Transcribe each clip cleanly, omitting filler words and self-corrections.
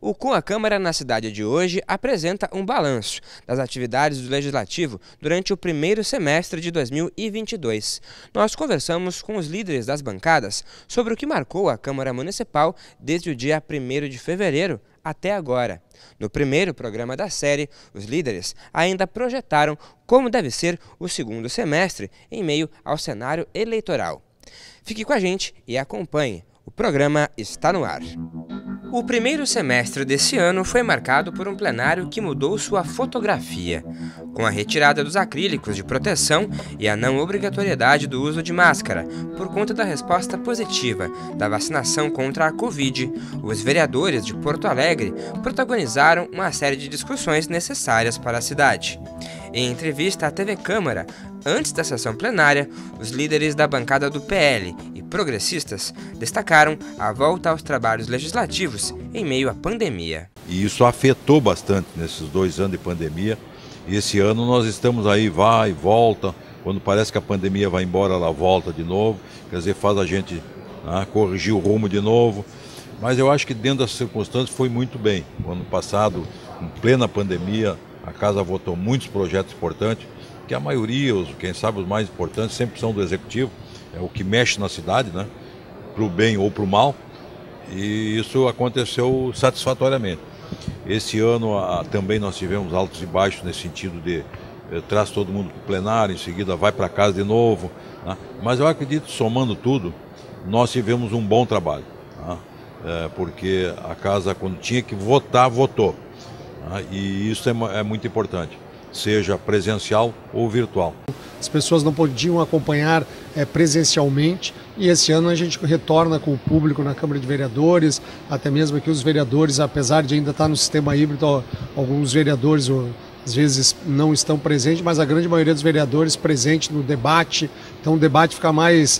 O Com a Câmara na Cidade de hoje apresenta um balanço das atividades do Legislativo durante o primeiro semestre de 2022. Nós conversamos com os líderes das bancadas sobre o que marcou a Câmara Municipal desde o dia 1º de fevereiro até agora. No primeiro programa da série, os líderes ainda projetaram como deve ser o segundo semestre em meio ao cenário eleitoral. Fique com a gente e acompanhe. O programa está no ar. O primeiro semestre desse ano foi marcado por um plenário que mudou sua fotografia, com a retirada dos acrílicos de proteção e a não obrigatoriedade do uso de máscara, por conta da resposta positiva da vacinação contra a Covid. Os vereadores de Porto Alegre protagonizaram uma série de discussões necessárias para a cidade. Em entrevista à TV Câmara, antes da sessão plenária, os líderes da bancada do PL e progressistas destacaram a volta aos trabalhos legislativos em meio à pandemia. E isso afetou bastante nesses 2 anos de pandemia. E esse ano nós estamos aí, vai e volta. Quando parece que a pandemia vai embora, ela volta de novo. Quer dizer, faz a gente corrigir o rumo de novo. Mas eu acho que dentro das circunstâncias foi muito bem. O ano passado, em plena pandemia, a Casa votou muitos projetos importantes, que a maioria, quem sabe os mais importantes, sempre são do Executivo. É o que mexe na cidade, né? Para o bem ou para o mal. E isso aconteceu satisfatoriamente. Esse ano também nós tivemos altos e baixos nesse sentido de traz todo mundo para o plenário, em seguida vai para casa de novo. Mas eu acredito, somando tudo, nós tivemos um bom trabalho. Porque a Casa, quando tinha que votar, votou. E isso é muito importante, seja presencial ou virtual. As pessoas não podiam acompanhar presencialmente e esse ano a gente retorna com o público na Câmara de Vereadores, até mesmo aqui os vereadores, apesar de ainda estar no sistema híbrido, alguns vereadores às vezes não estão presentes, mas a grande maioria dos vereadores presente no debate, então o debate fica mais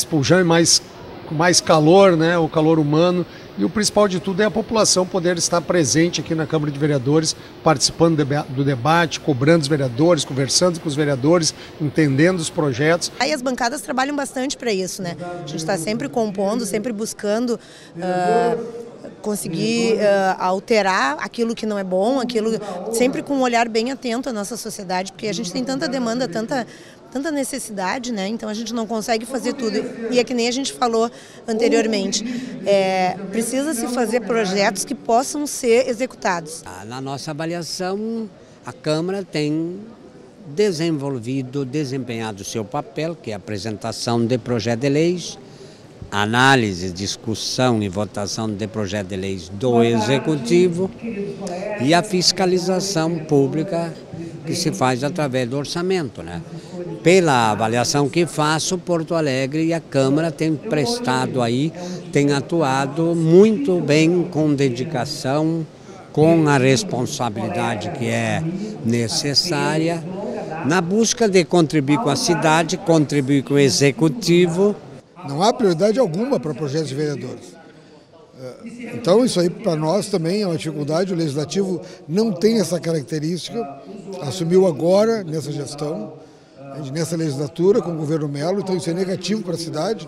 pujante, com mais calor, né, o calor humano. E o principal de tudo é a população poder estar presente aqui na Câmara de Vereadores, participando do debate, cobrando os vereadores, conversando com os vereadores, entendendo os projetos. Aí as bancadas trabalham bastante para isso, né? A gente está sempre compondo, sempre buscando conseguir alterar aquilo que não é bom, sempre com um olhar bem atento à nossa sociedade, porque a gente tem tanta demanda, tanta necessidade, né? Então a gente não consegue fazer tudo. E é que nem a gente falou anteriormente, precisa se fazer projetos que possam ser executados. Na nossa avaliação, a Câmara tem desempenhado o seu papel, que é a apresentação de projetos de leis, análise, discussão e votação de projetos de leis do Executivo e a fiscalização pública que se faz através do orçamento, né? Pela avaliação que faço, Porto Alegre e a Câmara têm prestado aí, têm atuado muito bem, com dedicação, com a responsabilidade que é necessária, na busca de contribuir com a cidade, contribuir com o Executivo. Não há prioridade alguma para projetos de vereadores. Então isso aí para nós também é uma dificuldade, o Legislativo não tem essa característica, assumiu agora nessa gestão, nessa legislatura com o governo Melo, então isso é negativo para a cidade,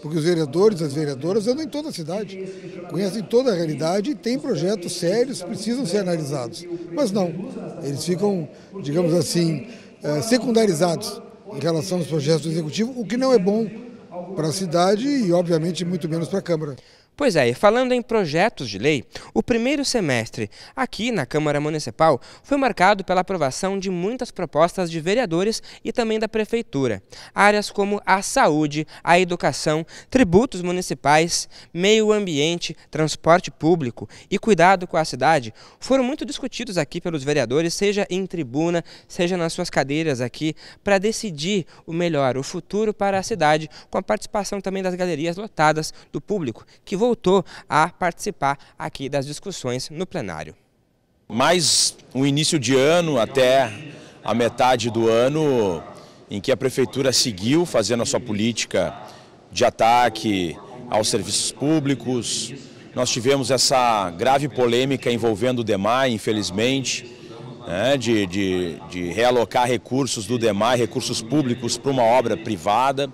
porque os vereadores e as vereadoras andam em toda a cidade, conhecem toda a realidade e têm projetos sérios, precisam ser analisados, mas não, eles ficam, digamos assim, secundarizados em relação aos projetos do Executivo, o que não é bom para a cidade e, obviamente, muito menos para a Câmara. Pois é, e falando em projetos de lei, o primeiro semestre aqui na Câmara Municipal foi marcado pela aprovação de muitas propostas de vereadores e também da Prefeitura. Áreas como a saúde, a educação, tributos municipais, meio ambiente, transporte público e cuidado com a cidade foram muito discutidos aqui pelos vereadores, seja em tribuna, seja nas suas cadeiras aqui, para decidir o melhor, o futuro para a cidade, com a participação também das galerias lotadas do público, que voltou a participar aqui das discussões no plenário. Mais um início de ano até a metade do ano em que a Prefeitura seguiu fazendo a sua política de ataque aos serviços públicos. Nós tivemos essa grave polêmica envolvendo o DEMAI, infelizmente, de realocar recursos do DEMAI, recursos públicos, para uma obra privada.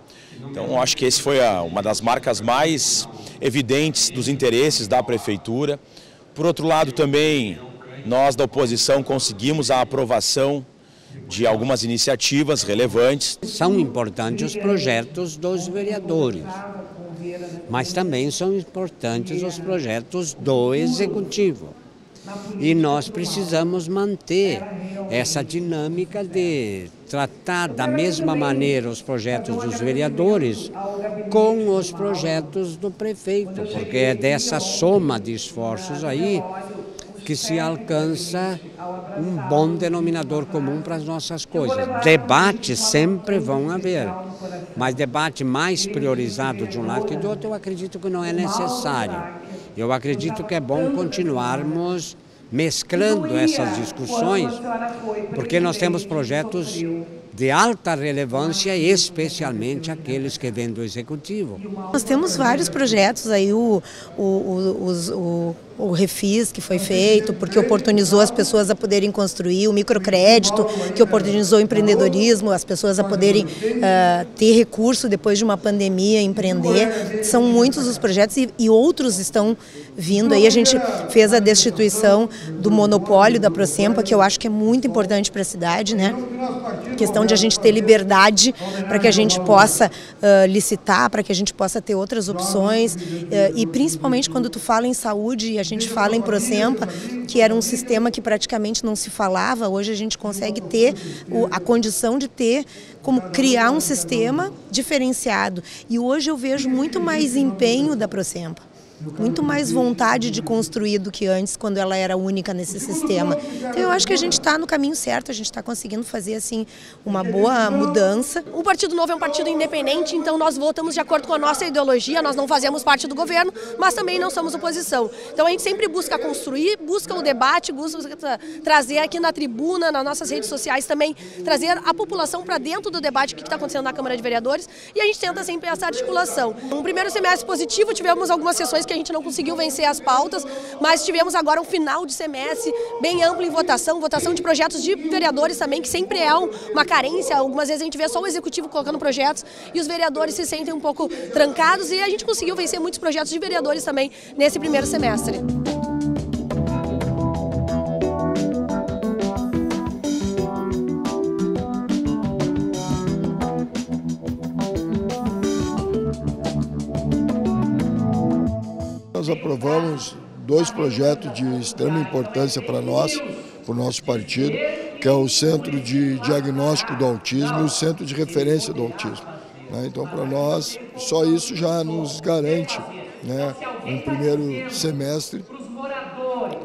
Então, acho que esse foi uma das marcas mais evidentes dos interesses da Prefeitura. Por outro lado também, nós da oposição conseguimos a aprovação de algumas iniciativas relevantes. São importantes os projetos dos vereadores, mas também são importantes os projetos do Executivo. E nós precisamos manter essa dinâmica de tratar da mesma maneira os projetos dos vereadores com os projetos do prefeito, porque é dessa soma de esforços aí que se alcança um bom denominador comum para as nossas coisas. Debates sempre vão haver, mas debate mais priorizado de um lado que do outro eu acredito que não é necessário. Eu acredito que é bom continuarmos mesclando essas discussões, porque nós temos projetos de alta relevância, especialmente aqueles que vêm do Executivo. Nós temos vários projetos aí, o Refis que foi feito, porque oportunizou as pessoas a poderem construir, o microcrédito, que oportunizou o empreendedorismo, as pessoas a poderem ter recurso depois de uma pandemia, empreender. São muitos os projetos e outros estão vindo aí. A gente fez a destituição do monopólio da Prosempa, que eu acho que é muito importante para a cidade, né? Questão de a gente ter liberdade para que a gente possa licitar, para que a gente possa ter outras opções e principalmente quando tu fala em saúde e a gente fala em Prosempa, que era um sistema que praticamente não se falava, hoje a gente consegue ter a condição de ter como criar um sistema diferenciado e hoje eu vejo muito mais empenho da Prosempa. Muito mais vontade de construir do que antes, quando ela era única nesse sistema. Então eu acho que a gente está no caminho certo, a gente está conseguindo fazer assim uma boa mudança. O Partido Novo é um partido independente, então nós votamos de acordo com a nossa ideologia, nós não fazemos parte do governo, mas também não somos oposição. Então a gente sempre busca construir, busca o debate, busca trazer aqui na tribuna, nas nossas redes sociais também, trazer a população para dentro do debate que está acontecendo na Câmara de Vereadores e a gente tenta sempre essa articulação. No primeiro semestre positivo tivemos algumas sessões que a gente não conseguiu vencer as pautas, mas tivemos agora um final de semestre bem amplo em votação de projetos de vereadores também, que sempre é uma carência. Algumas vezes a gente vê só o Executivo colocando projetos e os vereadores se sentem um pouco trancados e a gente conseguiu vencer muitos projetos de vereadores também nesse primeiro semestre. Nós aprovamos 2 projetos de extrema importância para nós, para o nosso partido, que é o Centro de Diagnóstico do Autismo e o Centro de Referência do Autismo. Então, para nós, só isso já nos garante um primeiro semestre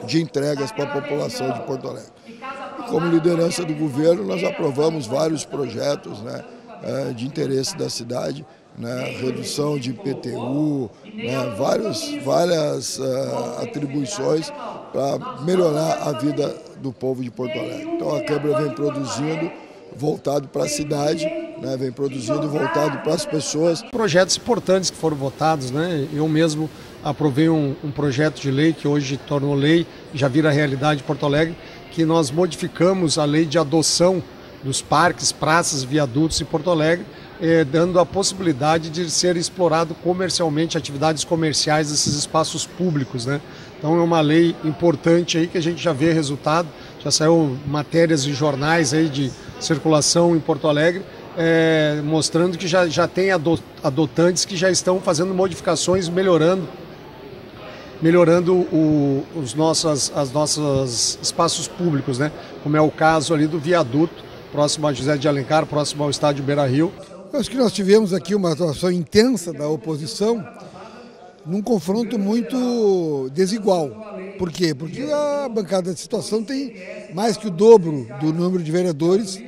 de entregas para a população de Porto Alegre. E como liderança do governo, nós aprovamos vários projetos de interesse da cidade, redução de IPTU, várias atribuições para melhorar a vida do povo de Porto Alegre. Então a Câmara vem produzindo voltado para a cidade, vem produzindo voltado para as pessoas. Projetos importantes que foram votados, eu mesmo aprovei um projeto de lei que hoje tornou lei, já vira realidade em Porto Alegre, que nós modificamos a lei de adoção dos parques, praças, viadutos em Porto Alegre, dando a possibilidade de ser explorado comercialmente atividades comerciais desses espaços públicos, Então é uma lei importante aí que a gente já vê resultado, já saiu matérias em jornais aí de circulação em Porto Alegre, mostrando que já tem adotantes que já estão fazendo modificações, melhorando os nossos espaços públicos, Como é o caso ali do viaduto, próximo a José de Alencar, próximo ao estádio Beira-Rio. Acho que nós tivemos aqui uma atuação intensa da oposição num confronto muito desigual. Por quê? Porque a bancada de situação tem mais que o dobro do número de vereadores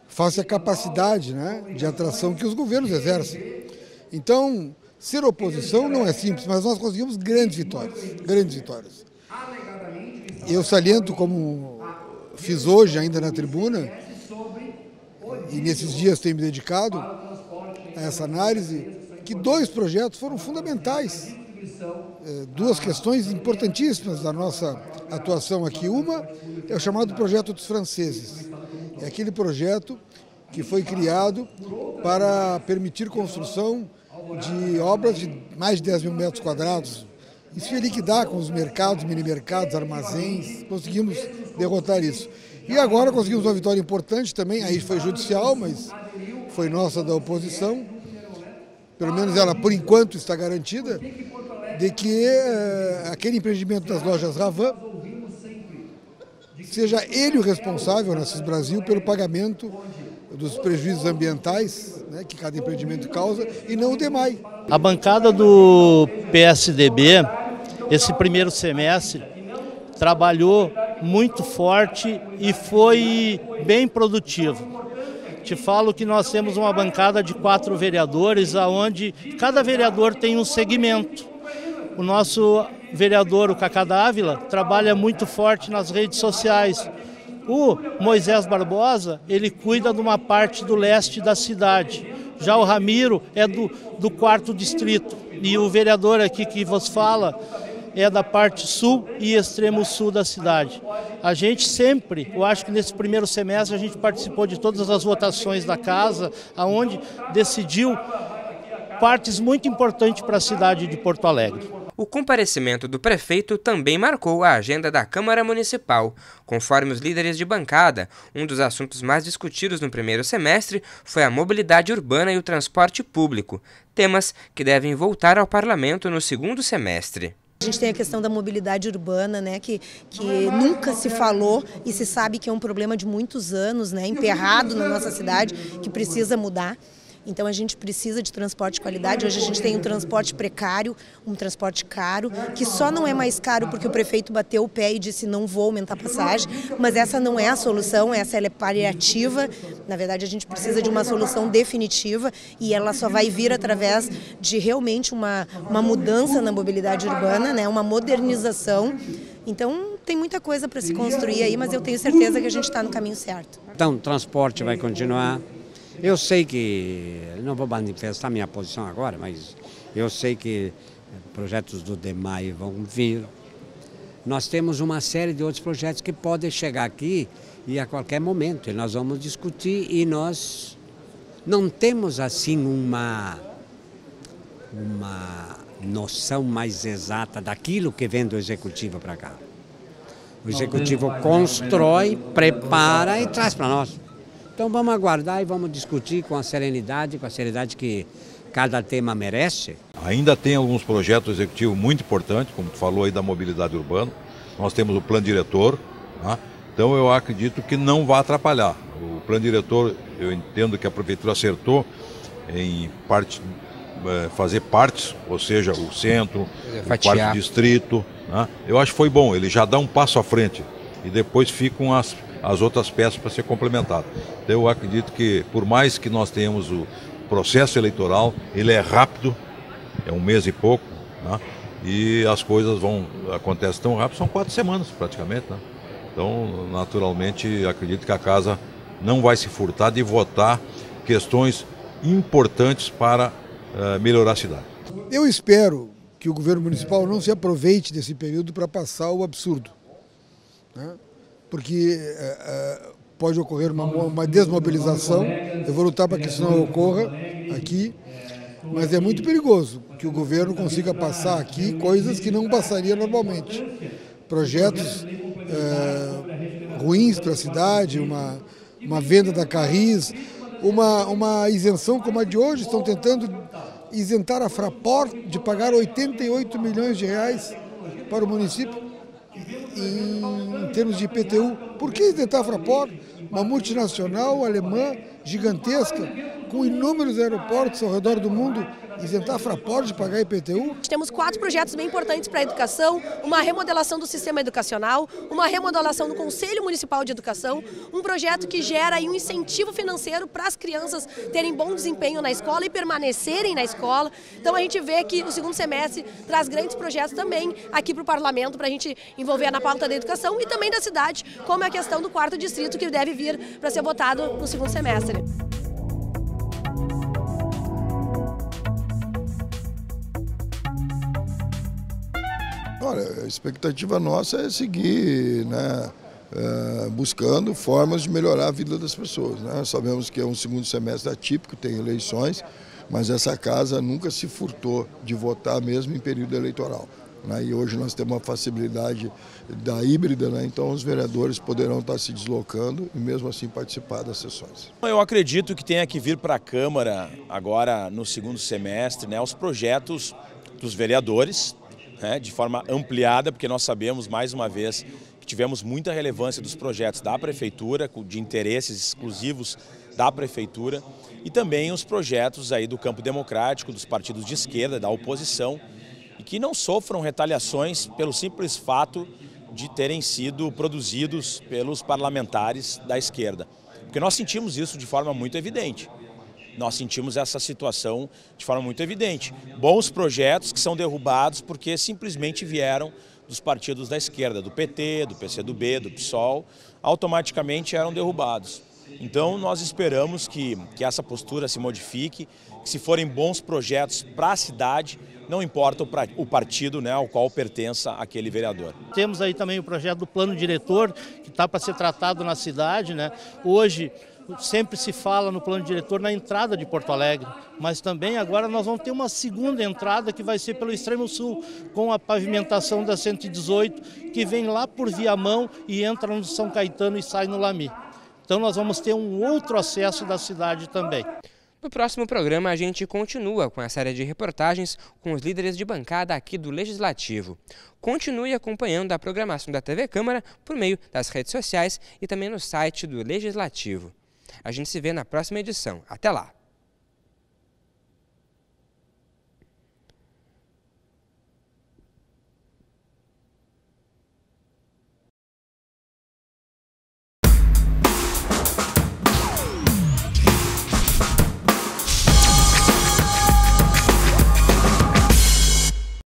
face à capacidade de atração que os governos exercem. Então, ser oposição não é simples, mas nós conseguimos grandes vitórias. Eu saliento, como fiz hoje ainda na tribuna, e nesses dias tenho me dedicado a essa análise, que 2 projetos foram fundamentais, 2 questões importantíssimas da nossa atuação aqui. Uma é o chamado Projeto dos Franceses, é aquele projeto que foi criado para permitir construção de obras de mais de 10 mil metros quadrados e se liquidar com os mercados, mini-mercados, armazéns, conseguimos derrotar isso. E agora conseguimos uma vitória importante também, aí foi judicial, mas foi nossa da oposição, pelo menos ela por enquanto está garantida, de que aquele empreendimento das lojas Ravan seja ele o responsável, na Assis Brasil, pelo pagamento dos prejuízos ambientais, né, que cada empreendimento causa, e não o DEMAI. A bancada do PSDB, esse primeiro semestre, trabalhou muito forte e foi bem produtivo. Te falo que nós temos uma bancada de 4 vereadores, onde cada vereador tem um segmento. O nosso vereador, o Cacá Dávila, trabalha muito forte nas redes sociais. O Moisés Barbosa, ele cuida de uma parte do leste da cidade. Já o Ramiro é do 4º distrito. E o vereador aqui que vos fala é da parte sul e extremo sul da cidade. A gente sempre, eu acho que nesse primeiro semestre a gente participou de todas as votações da casa, onde decidiu partes muito importantes para a cidade de Porto Alegre. O comparecimento do prefeito também marcou a agenda da Câmara Municipal. Conforme os líderes de bancada, um dos assuntos mais discutidos no primeiro semestre foi a mobilidade urbana e o transporte público, temas que devem voltar ao parlamento no segundo semestre. A gente tem a questão da mobilidade urbana, né, que nunca se falou e se sabe que é um problema de muitos anos, né, emperrado na nossa cidade, que precisa mudar. Então a gente precisa de transporte de qualidade. Hoje a gente tem um transporte precário, um transporte caro, que só não é mais caro porque o prefeito bateu o pé e disse não vou aumentar a passagem, mas essa não é a solução, ela é paliativa. Na verdade a gente precisa de uma solução definitiva e ela só vai vir através de realmente uma mudança na mobilidade urbana, né, uma modernização. Então tem muita coisa para se construir aí, mas eu tenho certeza que a gente está no caminho certo. Então o transporte vai continuar. Eu sei que, não vou manifestar minha posição agora, mas eu sei que projetos do DEMAI vão vir. Nós temos uma série de outros projetos que podem chegar aqui e a qualquer momento. E nós vamos discutir e nós não temos assim uma noção mais exata daquilo que vem do Executivo para cá. O Executivo constrói, prepara e traz para nós. Então vamos aguardar e vamos discutir com a seriedade que cada tema merece. Ainda tem alguns projetos executivos muito importantes, como tu falou aí da mobilidade urbana. Nós temos o plano diretor, tá? Então eu acredito que não vai atrapalhar. O plano diretor, eu entendo que a prefeitura acertou em fazer partes, ou seja, o centro, o 4º distrito, né? Eu acho que foi bom, ele já dá um passo à frente e depois ficam as outras peças para ser complementadas. Então eu acredito que, por mais que nós tenhamos o processo eleitoral, ele é rápido, é 1 mês e pouco, né? E as coisas acontecem tão rápido, são 4 semanas praticamente, né? Então, naturalmente, acredito que a casa não vai se furtar de votar questões importantes para melhorar a cidade. Eu espero que o governo municipal não se aproveite desse período para passar o absurdo, né? Porque pode ocorrer uma desmobilização. Eu vou lutar para que isso não ocorra aqui, mas é muito perigoso que o governo consiga passar aqui coisas que não passaria normalmente. Projetos ruins para a cidade, uma venda da Carris, uma isenção como a de hoje. Estão tentando isentar a Fraport de pagar 88 milhões de reais para o município em termos de IPTU. Por que isentar a Fraport, uma multinacional alemã gigantesca, com inúmeros aeroportos ao redor do mundo, isentar a Fraport de pagar IPTU? Temos 4 projetos bem importantes para a educação, uma remodelação do sistema educacional, uma remodelação do Conselho Municipal de Educação, um projeto que gera aí um incentivo financeiro para as crianças terem bom desempenho na escola e permanecerem na escola. Então a gente vê que o segundo semestre traz grandes projetos também aqui para o parlamento, para a gente envolver na pauta da educação e também da cidade, como a questão do 4º distrito, que deve vir para ser votado no segundo semestre. Olha, a expectativa nossa é seguir, né, buscando formas de melhorar a vida das pessoas, né? Sabemos que é um segundo semestre atípico, tem eleições, mas essa casa nunca se furtou de votar mesmo em período eleitoral. né? E hoje nós temos uma facilidade da híbrida, né? Então os vereadores poderão estar se deslocando e mesmo assim participar das sessões. Eu acredito que tenha que vir para a Câmara agora no segundo semestre, né, os projetos dos vereadores, né, de forma ampliada, porque nós sabemos mais uma vez que tivemos muita relevância dos projetos da Prefeitura, de interesses exclusivos da Prefeitura, e também os projetos aí do campo democrático, dos partidos de esquerda, da oposição, e que não sofram retaliações pelo simples fato de terem sido produzidos pelos parlamentares da esquerda. Porque nós sentimos isso de forma muito evidente. Nós sentimos essa situação de forma muito evidente. Bons projetos que são derrubados porque simplesmente vieram dos partidos da esquerda, do PT, do PCdoB, do PSOL, automaticamente eram derrubados. Então nós esperamos que essa postura se modifique, que se forem bons projetos para a cidade, não importa o partido, né, ao qual pertença aquele vereador. Temos aí também o projeto do plano diretor, que está para ser tratado na cidade, né? Hoje sempre se fala no plano diretor na entrada de Porto Alegre, mas também agora nós vamos ter uma segunda entrada que vai ser pelo extremo sul, com a pavimentação da 118, que vem lá por Viamão e entra no São Caetano e sai no Lamy. Então nós vamos ter um outro acesso da cidade também. No próximo programa, a gente continua com a série de reportagens com os líderes de bancada aqui do Legislativo. Continue acompanhando a programação da TV Câmara por meio das redes sociais e também no site do Legislativo. A gente se vê na próxima edição. Até lá!